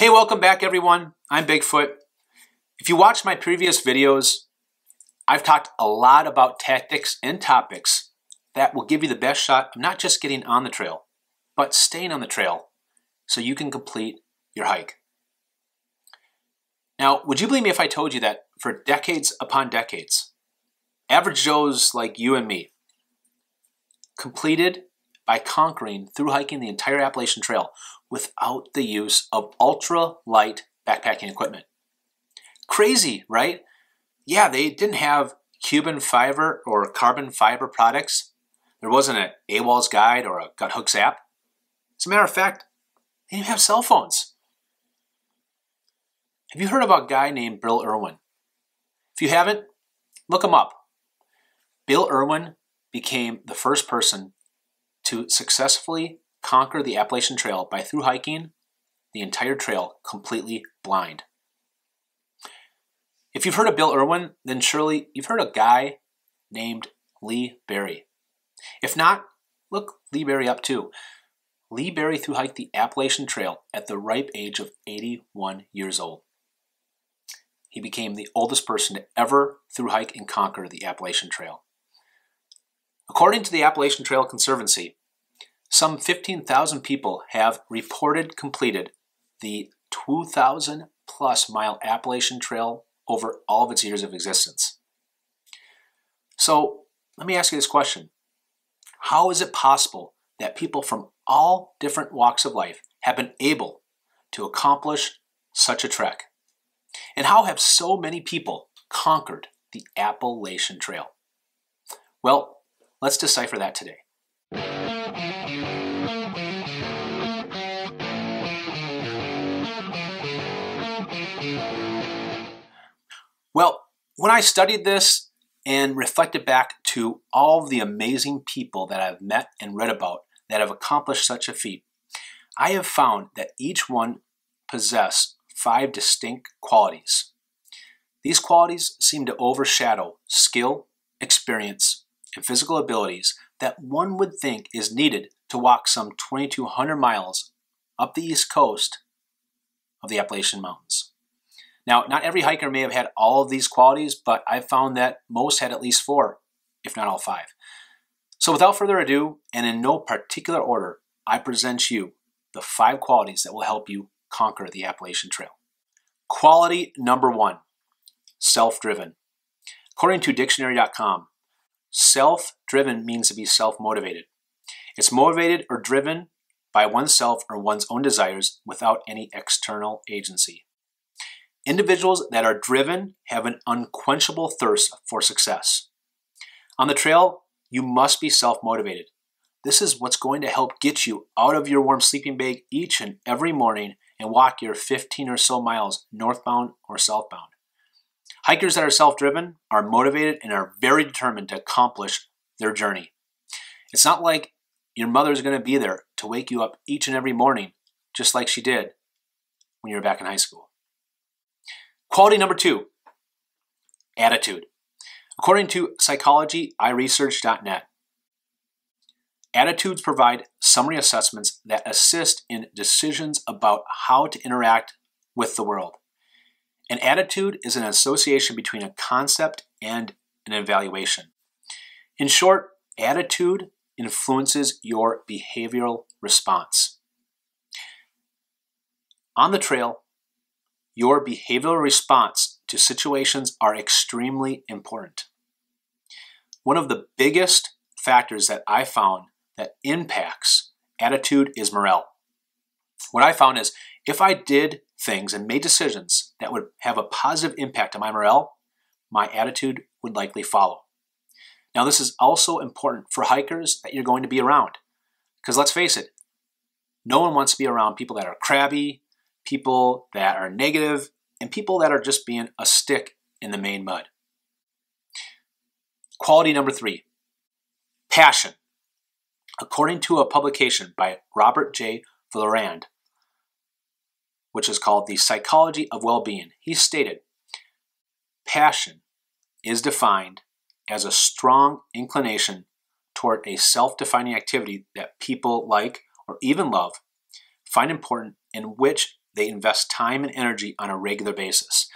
Hey, welcome back everyone. I'm Bigfoot. If you watched my previous videos, I've talked a lot about tactics and topics that will give you the best shot of not just getting on the trail, but staying on the trail so you can complete your hike. Now, would you believe me if I told you that for decades upon decades, average Joes like you and me completed by conquering through hiking the entire Appalachian Trail without the use of ultralight backpacking equipment. Crazy, right? Yeah, they didn't have Cuban fiber or carbon fiber products. There wasn't an AWOL's guide or a Gut Hooks app. As a matter of fact, they didn't have cell phones. Have you heard of a guy named Bill Irwin? If you haven't, look him up. Bill Irwin became the first person to successfully conquer the Appalachian Trail by through hiking the entire trail completely blind. If you've heard of Bill Irwin, then surely you've heard of a guy named Lee Berry. If not, look Lee Berry up too. Lee Berry thru-hiked the Appalachian Trail at the ripe age of 81 years old. He became the oldest person to ever thru-hike and conquer the Appalachian Trail. According to the Appalachian Trail Conservancy, some 15,000 people have reported completed the 2,000 plus mile Appalachian Trail over all of its years of existence. So let me ask you this question. How is it possible that people from all different walks of life have been able to accomplish such a trek? And how have so many people conquered the Appalachian Trail? Well, let's decipher that today. Well, when I studied this and reflected back to all of the amazing people that I've met and read about that have accomplished such a feat, I have found that each one possess 5 distinct qualities. These qualities seem to overshadow skill, experience, and physical abilities that one would think is needed to walk some 2,200 miles up the east coast of the Appalachian Mountains. Now, not every hiker may have had all of these qualities, but I've found that most had at least 4, if not all 5. So without further ado, and in no particular order, I present you the 5 qualities that will help you conquer the Appalachian Trail. Quality number 1, self-driven. According to dictionary.com, self-driven means to be self-motivated. It's motivated or driven by oneself or one's own desires without any external agency. Individuals that are driven have an unquenchable thirst for success. On the trail, you must be self-motivated. This is what's going to help get you out of your warm sleeping bag each and every morning and walk your 15 or so miles northbound or southbound. Hikers that are self-driven are motivated and are very determined to accomplish their journey. It's not like your mother's going to be there to wake you up each and every morning, just like she did when you were back in high school. Quality number 2, attitude. According to psychologyiresearch.net, attitudes provide summary assessments that assist in decisions about how to interact with the world. An attitude is an association between a concept and an evaluation. In short, attitude influences your behavioral response. On the trail, your behavioral response to situations are extremely important. One of the biggest factors that I found that impacts attitude is morale. What I found is if I did things and made decisions that would have a positive impact on my morale, my attitude would likely follow. Now, this is also important for hikers that you're going to be around. Because let's face it, no one wants to be around people that are crabby, people that are negative, and people that are just being a stick in the Maine mud. Quality number 3, passion. According to a publication by Robert J. Villarand, which is called The Psychology of Well-Being, he stated, passion is defined as a strong inclination toward a self-defining activity that people like or even love, find important, and which they invest time and energy on a regular basis.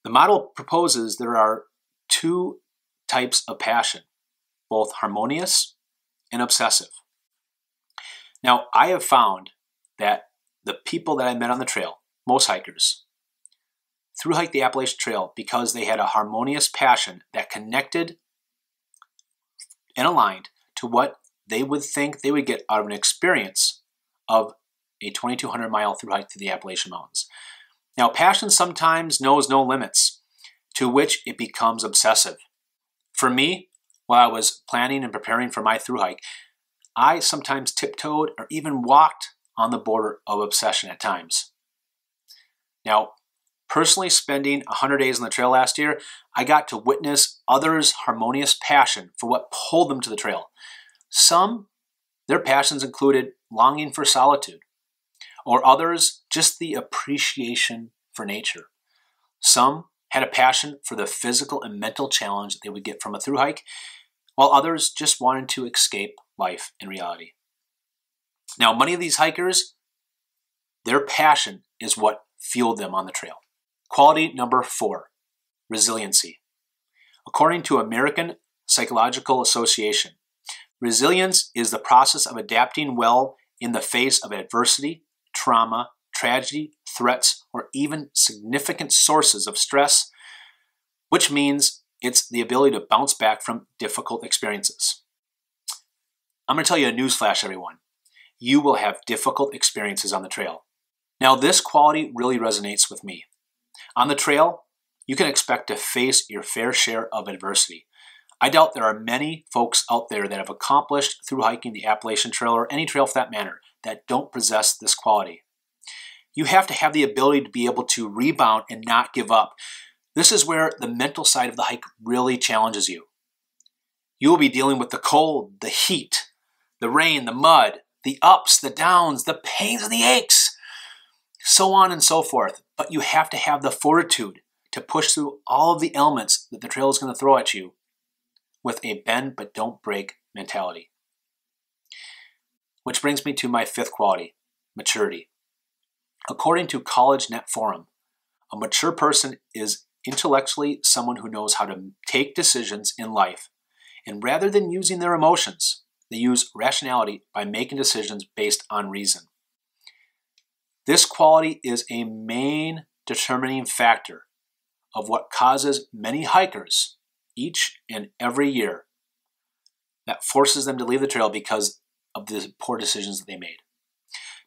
The model proposes there are two types of passion, both harmonious and obsessive. Now, I have found that the people that I met on the trail, most hikers, thru-hiked the Appalachian Trail because they had a harmonious passion that connected and aligned to what they would think they would get out of an experience of a 2,200 mile thru-hike to the Appalachian Mountains. Now, passion sometimes knows no limits, to which it becomes obsessive. For me, while I was planning and preparing for my thru-hike, I sometimes tiptoed or even walked on the border of obsession at times. Now, personally spending 100 days on the trail last year, I got to witness others' harmonious passion for what pulled them to the trail. Some, their passions included longing for solitude, or others, just the appreciation for nature. Some had a passion for the physical and mental challenge that they would get from a thru-hike, while others just wanted to escape life and reality. Now, many of these hikers, their passion is what fueled them on the trail. Quality number 4, resiliency. According to American Psychological Association, resilience is the process of adapting well in the face of adversity, trauma, tragedy, threats, or even significant sources of stress, which means it's the ability to bounce back from difficult experiences. I'm going to tell you a newsflash, everyone. You will have difficult experiences on the trail. Now, this quality really resonates with me. On the trail, you can expect to face your fair share of adversity. I doubt there are many folks out there that have accomplished through hiking the Appalachian Trail, or any trail for that matter, that don't possess this quality. You have to have the ability to be able to rebound and not give up. This is where the mental side of the hike really challenges you. You will be dealing with the cold, the heat, the rain, the mud, the ups, the downs, the pains and the aches, so on and so forth. But you have to have the fortitude to push through all of the elements that the trail is going to throw at you with a bend but don't break mentality. Which brings me to my 5th quality, maturity. According to College Net Forum, a mature person is intellectually someone who knows how to take decisions in life, and rather than using their emotions, they use rationality by making decisions based on reason. This quality is a main determining factor of what causes many hikers each and every year that forces them to leave the trail because of the poor decisions that they made.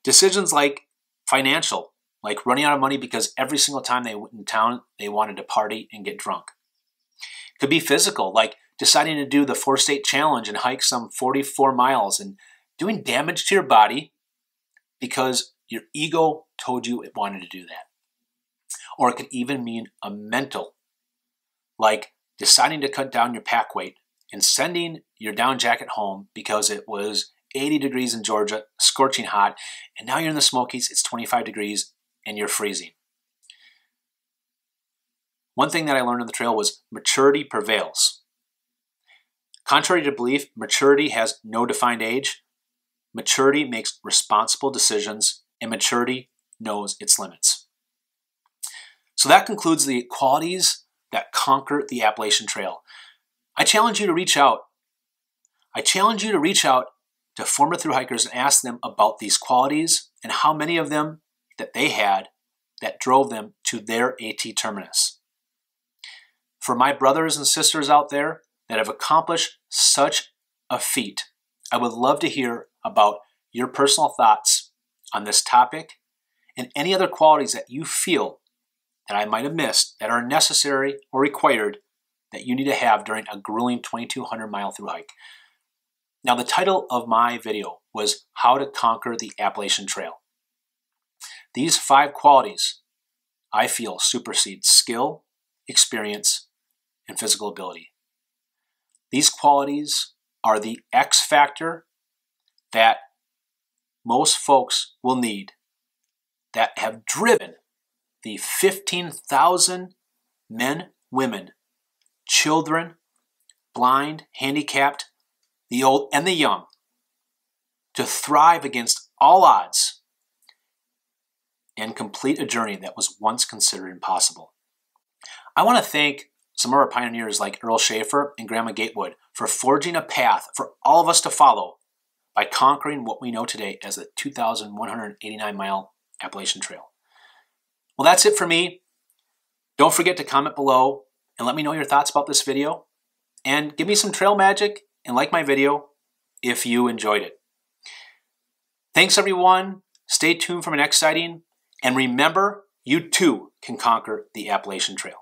Decisions like financial, like running out of money because every single time they went in town, they wanted to party and get drunk. Could be physical, like deciding to do the 4-state challenge and hike some 44 miles and doing damage to your body because your ego told you it wanted to do that. Or it could even mean a mental, like deciding to cut down your pack weight and sending your down jacket home because it was 80 degrees in Georgia, scorching hot, and now you're in the Smokies, it's 25 degrees, and you're freezing. One thing that I learned on the trail was maturity prevails. Contrary to belief, maturity has no defined age. Maturity makes responsible decisions, and maturity knows its limits. So that concludes the qualities that conquer the Appalachian Trail. I challenge you to reach out. I challenge you to reach out to former thru-hikers and ask them about these qualities and how many of them that they had that drove them to their AT terminus. For my brothers and sisters out there that have accomplished such a feat, I would love to hear about your personal thoughts on this topic and any other qualities that you feel that I might have missed that are necessary or required that you need to have during a grueling 2,200 mile thru hike. Now, the title of my video was How to Conquer the Appalachian Trail. These 5 qualities I feel supersede skill, experience, and physical ability. These qualities are the X factor that most folks will need that have driven the 15,000 men, women, children, blind, handicapped, the old and the young, to thrive against all odds and complete a journey that was once considered impossible. I want to thank some of our pioneers like Earl Schaefer and Grandma Gatewood for forging a path for all of us to follow by conquering what we know today as the 2,189-mile Appalachian Trail. Well, that's it for me. Don't forget to comment below and let me know your thoughts about this video. And give me some trail magic and like my video if you enjoyed it. Thanks everyone. Stay tuned for my next sighting. And remember, you too can conquer the Appalachian Trail.